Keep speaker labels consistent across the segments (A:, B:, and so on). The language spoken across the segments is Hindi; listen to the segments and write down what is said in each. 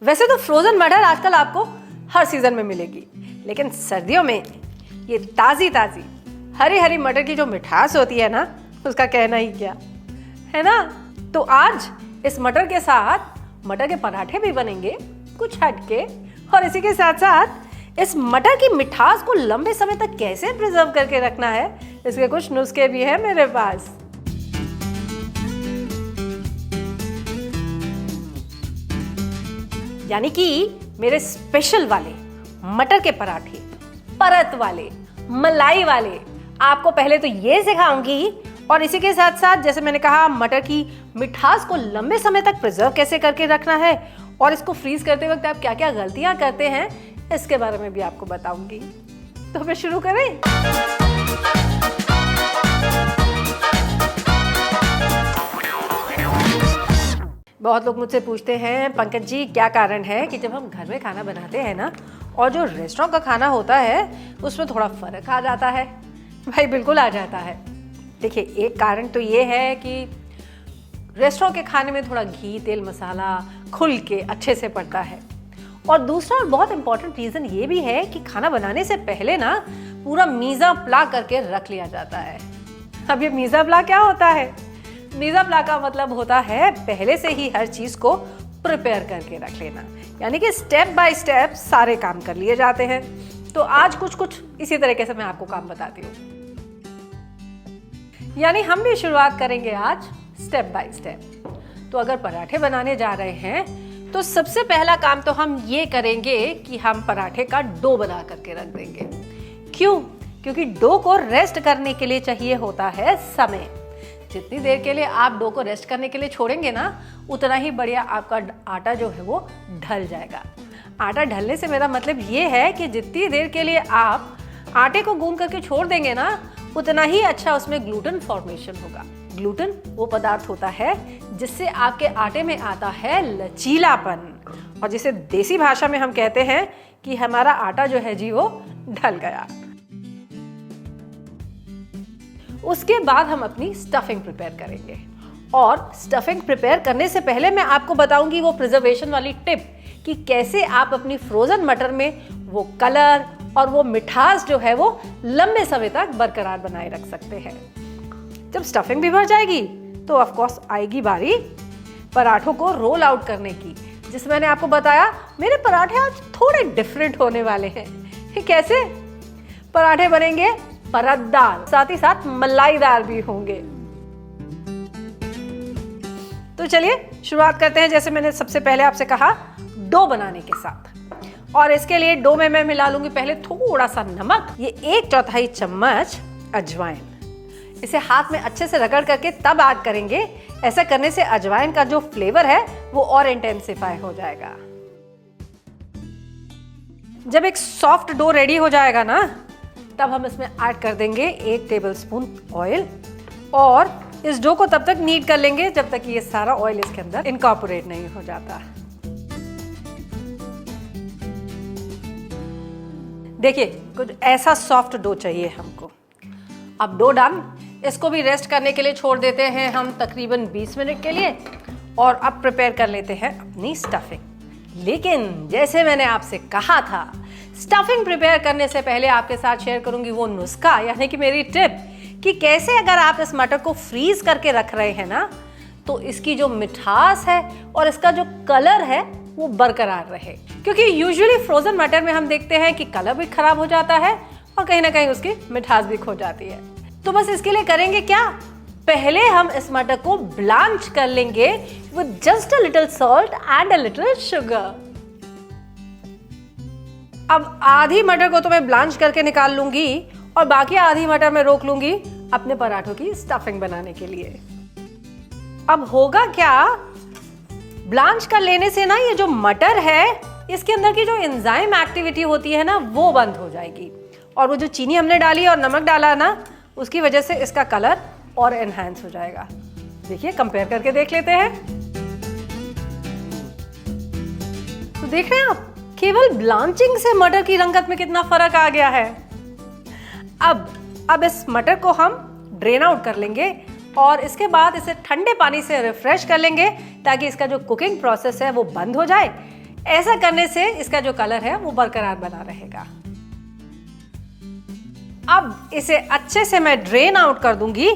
A: वैसे तो फ्रोजन मटर आजकल आपको हर सीजन में मिलेगी, लेकिन सर्दियों में ये ताज़ी ताज़ी हरी हरी मटर की जो मिठास होती है ना, उसका कहना ही क्या है ना। तो आज इस मटर के साथ मटर के पराठे भी बनेंगे कुछ हटके, और इसी के साथ साथ इस मटर की मिठास को लंबे समय तक कैसे प्रिजर्व करके रखना है, इसके कुछ नुस्खे भी हैं मेरे पास। यानी कि मेरे स्पेशल वाले मटर के पराठे, परत वाले, मलाई वाले, आपको पहले तो ये सिखाऊंगी, और इसी के साथ साथ जैसे मैंने कहा मटर की मिठास को लंबे समय तक प्रिजर्व कैसे करके रखना है, और इसको फ्रीज करते वक्त आप क्या क्या गलतियां करते हैं, इसके बारे में भी आपको बताऊंगी। तो फिर शुरू करें। बहुत लोग मुझसे पूछते हैं, पंकज जी क्या कारण है कि जब हम घर में खाना बनाते हैं ना, और जो रेस्टोरेंट का खाना होता है उसमें थोड़ा फर्क आ जाता है। भाई बिल्कुल आ जाता है। देखिए, एक कारण तो ये है कि रेस्टोरेंट के खाने में थोड़ा घी तेल मसाला खुल के अच्छे से पड़ता है, और दूसरा और बहुत इंपॉर्टेंट रीज़न ये भी है कि खाना बनाने से पहले ना पूरा मीज़ा प्ला करके रख लिया जाता है। अब ये मीज़ा प्ला क्या होता है? मीज़ा प्ला का मतलब होता है पहले से ही हर चीज़ को प्रिपेयर करके रख लेना, यानी कि स्टेप बाय स्टेप सारे काम कर लिए जाते हैं। तो आज कुछ इसी तरीके से मैं आपको काम बताती हूँ, यानी हम भी शुरुआत करेंगे आज स्टेप बाय स्टेप। तो अगर पराठे बनाने जा रहे हैं तो सबसे पहला काम तो हम ये करेंगे कि हम पराठे का डो बना करके रख देंगे। क्यों? क्योंकि डो को रेस्ट करने के लिए चाहिए होता है समय। जितनी देर के लिए आप डो को रेस्ट करने के लिए छोड़ेंगे ना, उतना ही बढ़िया आपका आटा जो है वो ढल जाएगा। आटा ढलने से मेरा मतलब ये है कि जितनी देर के लिए आप आटे को गूंद करके छोड़ देंगे ना, उतना ही अच्छा उसमें ग्लूटेन फॉर्मेशन होगा। ग्लूटेन वो पदार्थ होता है जिससे आपके आटे में आता है लचीलापन, और जिसे देसी भाषा में हम कहते हैं कि हमारा आटा जो है जी वो ढल गया। उसके बाद हम अपनी स्टफिंग प्रिपेयर करेंगे, और स्टफिंग प्रिपेयर करने से पहले मैं आपको बताऊंगी वो प्रिजर्वेशन वाली टिप कि कैसे आप अपनी फ्रोजन मटर में वो कलर और वो मिठास जो है वो लंबे समय तक बरकरार बनाए रख सकते हैं। जब स्टफिंग भी भर जाएगी तो ऑफ कोर्स आएगी बारी पराठों को रोल आउट करने की, जिसमें मैंने आपको बताया मेरे पराठे आज थोड़े डिफरेंट होने वाले हैं। कैसे? पराठे बनेंगे परतदार, साथ ही साथ मलाईदार भी होंगे। तो चलिए शुरुआत करते हैं। जैसे मैंने सबसे पहले आपसे कहा, डो बनाने के साथ, और इसके लिए डो में मैं मिला लूंगी पहले थोड़ा सा नमक, ये 1/4 चम्मच अजवाइन। इसे हाथ में अच्छे से रगड़ करके तब ऐड करेंगे, ऐसा करने से अजवाइन का जो फ्लेवर है वो और इंटेंसिफाई हो जाएगा। जब एक सॉफ्ट डो रेडी हो जाएगा ना, तब हम इसमें ऐड कर देंगे 1 टेबलस्पून ऑयल, और इस डो को तब तक नीड कर लेंगे जब तक ये सारा ऑयल इसके अंदर इनकॉर्पोरेट नहीं हो जाता। देखिए, कुछ ऐसा सॉफ्ट डो चाहिए हमको। अब डो डन, इसको भी रेस्ट करने के लिए छोड़ देते हैं हम तकरीबन 20 मिनट के लिए, और अब प्रिपेयर कर लेते हैं अपनी स्टफिंग। लेकिन जैसे मैंने आपसे कहा था, स्टफिंग प्रिपेयर करने से पहले आपके साथ शेयर करूंगी वो नुस्खा, यानी कि मेरी टिप कि कैसे अगर आप इस मटर को फ्रीज करके रख रहे हैं ना, तो इसकी जो मिठास है और इसका जो कलर है वो बरकरार रहे। क्योंकि यूजुअली फ्रोजन मटर में हम देखते हैं कि कलर भी खराब हो जाता है और कहीं ना कहीं उसकी मिठास भी खो जाती है। तो बस इसके लिए करेंगे क्या, पहले हम इस मटर को ब्लांच कर लेंगे with just a little salt and a little sugar. अब आधी मटर को तो मैं ब्लांच करके निकाल लूंगी, और बाकी आधी मटर में रोक लूंगी अपने पराठों की स्टफिंग बनाने के लिए। अब होगा क्या, ब्लांच कर लेने से ना ये जो मटर है इसके अंदर की जो एंजाइम एक्टिविटी होती है ना, वो बंद हो जाएगी, और वो जो चीनी हमने डाली और नमक डाला ना, उसकी वजह से इसका कलर और एनहांस हो जाएगा। देखिए, कंपेयर करके देख लेते हैं। तो देख रहे हैं आप, केवल ब्लांचिंग से मटर की रंगत में कितना फर्क आ गया है। अब इस मटर को हम ड्रेन आउट कर लेंगे, और इसके बाद इसे ठंडे पानी से रिफ्रेश कर लेंगे ताकि इसका जो कुकिंग प्रोसेस है वो बंद हो जाए। ऐसा करने से इसका जो कलर है वो बरकरार बना रहेगा। अब इसे अच्छे से मैं ड्रेन आउट कर दूंगी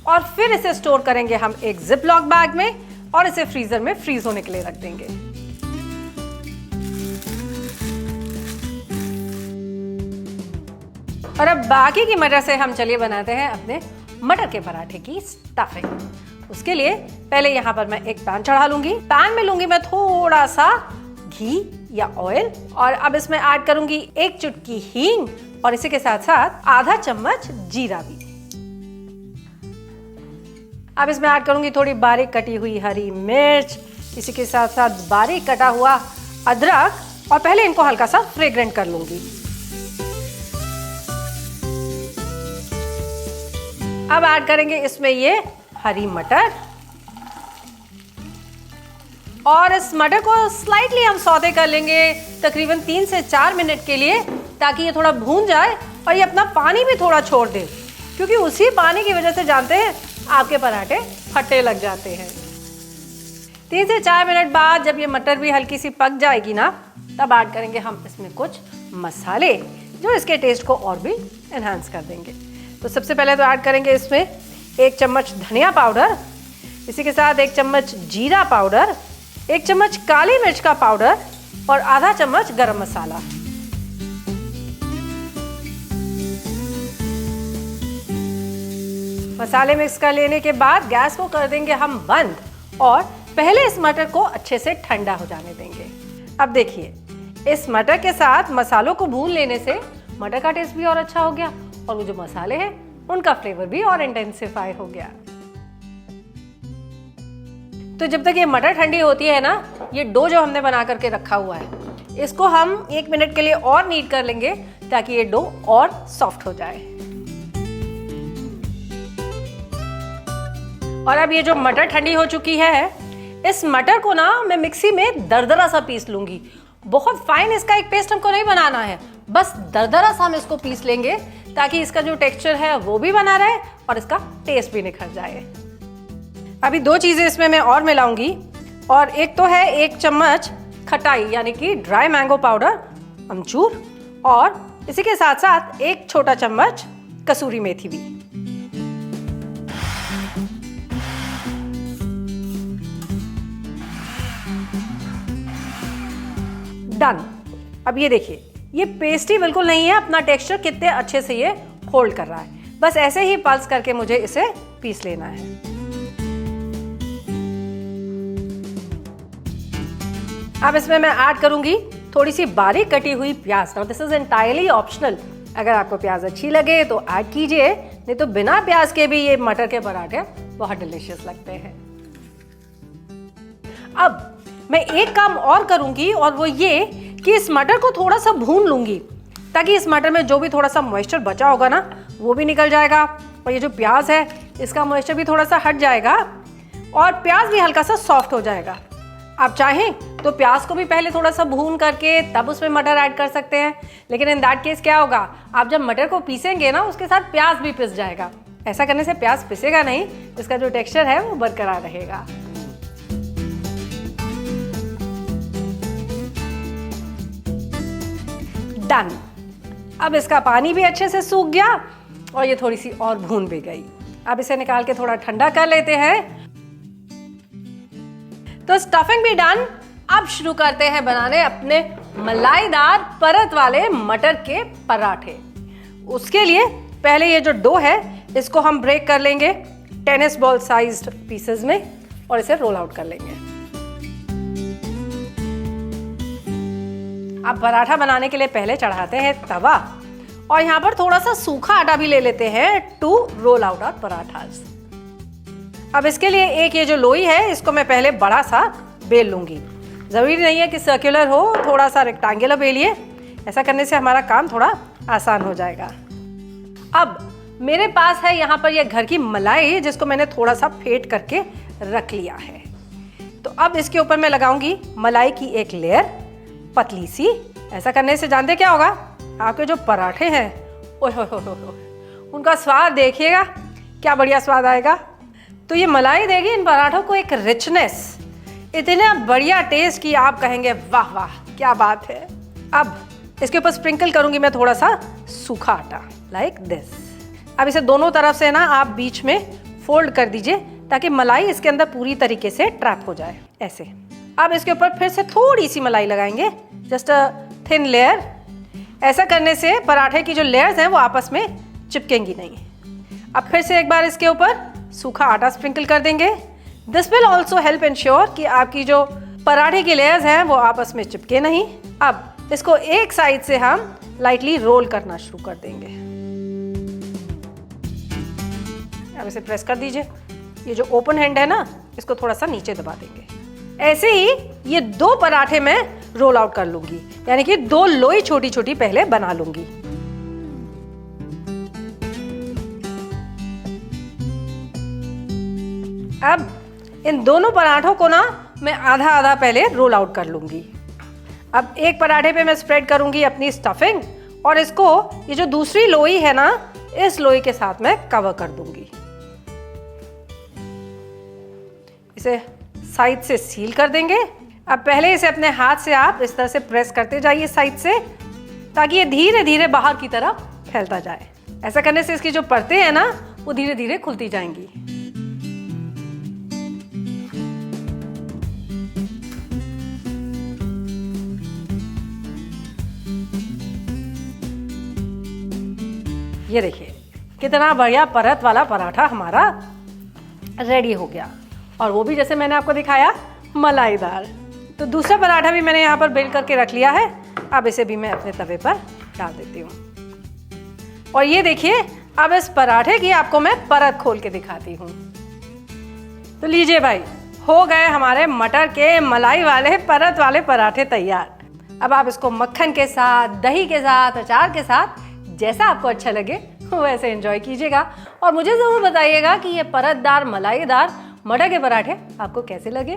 A: और फिर इसे स्टोर करेंगे हम एक जिप-लॉक बैग में और इसे फ्रीजर में फ्रीज होने के लिए रख देंगे। और अब बाकी की मटर से हम चलिए बनाते हैं अपने मटर के पराठे की स्टफिंग। उसके लिए पहले यहाँ पर मैं एक पैन चढ़ा लूंगी। पैन में लूंगी मैं थोड़ा सा घी या ऑयल और अब इसमें ऐड करूंगी एक चुटकी हींग और इसी के साथ साथ आधा चम्मच जीरा भी। अब इसमें ऐड करूंगी थोड़ी बारीक कटी हुई हरी मिर्च, इसी के साथ साथ बारीक कटा हुआ अदरक और पहले इनको हल्का सा फ्रेग्रेंट कर लूंगी। अब ऐड करेंगे इसमें ये हरी मटर और इस मटर को स्लाइटली हम सौते कर लेंगे तकरीबन 3 से 4 मिनट के लिए, ताकि ये थोड़ा भून जाए और ये अपना पानी भी थोड़ा छोड़ दे, क्योंकि उसी पानी की वजह से जानते हैं आपके पराठे फटने लग जाते हैं। 3 से 4 मिनट बाद जब ये मटर भी हल्की सी पक जाएगी ना, तब ऐड करेंगे हम इसमें कुछ मसाले जो इसके टेस्ट को और भी एनहांस कर देंगे। तो सबसे पहले तो ऐड करेंगे इसमें 1 चम्मच धनिया पाउडर, इसी के साथ 1 चम्मच जीरा पाउडर, 1 चम्मच काली मिर्च का पाउडर और आधा चम्मच गरम मसाला। मसाले मिक्स कर लेने के बाद गैस को कर देंगे हम बंद और पहले इस मटर को अच्छे से ठंडा हो जाने देंगे। अब देखिए, इस मटर के साथ मसालों को भून लेने से मटर का टेस्ट भी और अच्छा हो गया और वो जो मसाले हैं उनका फ्लेवर भी और इंटेंसिफाई हो गया। तो जब तक ये मटर ठंडी होती है ना, ये डो जो हमने बना करके रखा हुआ है, इसको हम 1 मिनट के लिए और नीड कर लेंगे ताकि ये डो और सॉफ्ट हो जाए। और अब ये जो मटर ठंडी हो चुकी है, इस मटर को ना मैं मिक्सी में दरदरा सा पीस लूंगी। बहुत फाइन इसका एक पेस्ट हमको नहीं बनाना है, बस दरदरा सा हम इसको पीस लेंगे ताकि इसका जो टेक्सचर है वो भी बना रहे और इसका टेस्ट भी निखर जाए। अभी 2 चीजें इसमें मैं और मिलाऊंगी और एक तो है 1 चम्मच खटाई यानी कि ड्राई मैंगो पाउडर, अमचूर और इसी के साथ साथ 1 छोटा चम्मच कसूरी मेथी भी। डन। अब ये देखिए, ये पेस्टी बिल्कुल नहीं है, अपना टेक्सचर कितने अच्छे से ये होल्ड कर रहा है। बस ऐसे ही पल्स करके मुझे इसे पीस लेना है। अब इसमें मैं ऐड करूंगी थोड़ी सी बारीक कटी हुई प्याज। Now this is entirely optional, अगर आपको प्याज अच्छी लगे तो ऐड कीजिए, नहीं तो बिना प्याज के भी ये मटर के पराठे बहुत डिलीशियस लगते हैं। अब मैं एक काम और करूंगी और वो ये कि इस मटर को थोड़ा सा भून लूंगी ताकि इस मटर में जो भी थोड़ा सा मॉइस्चर बचा होगा ना, वो भी निकल जाएगा और ये जो प्याज है इसका मॉइस्चर भी थोड़ा सा हट जाएगा और प्याज भी हल्का सा सॉफ्ट हो जाएगा। आप चाहें तो प्याज को भी पहले थोड़ा सा भून करके तब उसमें मटर ऐड कर सकते हैं, लेकिन इन दैट केस क्या होगा, आप जब मटर को पीसेंगे ना उसके साथ प्याज भी पिस जाएगा। ऐसा करने से प्याज पिसेगा नहीं, इसका जो टेक्सचर है वो बरकरार रहेगा। डन। अब इसका पानी भी अच्छे से सूख गया और ये थोड़ी सी और भून भी गई। अब इसे निकाल के थोड़ा ठंडा कर लेते हैं। तो स्टफिंग भी डन। अब शुरू करते हैं बनाने अपने मलाईदार परत वाले मटर के पराठे। उसके लिए पहले ये जो डो है इसको हम ब्रेक कर लेंगे टेनिस बॉल साइज्ड पीसेस में और इसे रोल आउट कर लेंगे। अब पराठा बनाने के लिए पहले चढ़ाते हैं तवा और यहाँ पर थोड़ा सा सूखा आटा भी ले लेते हैं to roll out our parathas. अब इसके लिए एक ये जो लोई है इसको मैं पहले बड़ा सा बेल लूंगी। जरूरी नहीं है कि सर्कुलर हो, थोड़ा सा रेक्टेंगुलर बेलिए, ऐसा करने से हमारा काम थोड़ा आसान हो जाएगा। अब मेरे पास है यहाँ पर ये घर की मलाई जिसको मैंने थोड़ा सा फेंट करके रख लिया है। तो अब इसके ऊपर मैं लगाऊंगी मलाई की एक लेयर पतली सी। ऐसा करने से जानते क्या होगा, आपके जो पराठे हैं ओह उनका स्वाद देखिएगा, क्या बढ़िया स्वाद आएगा। तो ये मलाई देगी इन पराठों को एक रिचनेस। इतना बढ़िया टेस्ट कि आप कहेंगे वाह वाह क्या बात है। अब इसके ऊपर स्प्रिंकल करूंगी मैं थोड़ा सा सूखा आटा, लाइक दिस। अब इसे दोनों तरफ से ना आप बीच में फोल्ड कर दीजिए ताकि मलाई इसके अंदर पूरी तरीके से ट्रैप हो जाए, ऐसे। अब इसके ऊपर फिर से थोड़ी सी मलाई लगाएंगे, जस्ट अ थिन लेयर। ऐसा करने से पराठे की जो लेयर्स हैं वो आपस में चिपकेंगी नहीं। अब फिर से एक बार इसके ऊपर सूखा आटा स्प्रिंकल कर देंगे। This will also help ensure कि आपकी जो पराठे की लेयर्स हैं वो आपस में चिपके नहीं। अब इसको एक साइड से हम लाइटली रोल करना शुरू कर देंगे। अब इसे प्रेस कर दीजिए। ये जो ओपन हैंड है ना, इसको थोड़ा सा नीचे दबा देंगे। ऐसे ही ये 2 पराठे मैं रोल आउट कर लूंगी, यानी कि 2 लोई छोटी छोटी पहले बना लूंगी। अब इन दोनों पराठों को ना मैं आधा आधा पहले रोल आउट कर लूंगी। अब एक पराठे पे मैं स्प्रेड करूंगी अपनी स्टफिंग और इसको ये जो दूसरी लोई है ना, इस लोई के साथ मैं कवर कर दूंगी। इसे साइड से सील कर देंगे। अब पहले इसे अपने हाथ से आप इस तरह से प्रेस करते जाइए साइड से, ताकि ये धीरे धीरे बाहर की तरफ फैलता जाए। ऐसा करने से इसकी जो परतें हैं ना, वो धीरे धीरे खुलती जाएंगी। ये देखिए कितना बढ़िया परत वाला पराठा हमारा रेडी हो गया, और वो भी जैसे मैंने आपको दिखाया मलाईदार। तो दूसरा पराठा भी मैंने यहाँ पर बेल करके रख लिया है। अब इसे भी मैं अपने तवे पर डाल देती हूँ। और ये देखिए, अब इस पराठे की आपको मैं परत खोल के दिखाती हूँ। तो लीजिए भाई, हो गए हमारे मटर के मलाई वाले परत वाले पराठे तैयार। अब आप इसको मक्खन के साथ, दही के साथ, अचार के साथ, जैसा आपको अच्छा लगे वैसे एंजॉय कीजिएगा। और मुझे ज़रूर बताइएगा कि ये परतदार मलाईदार मटर के पराठे आपको कैसे लगे।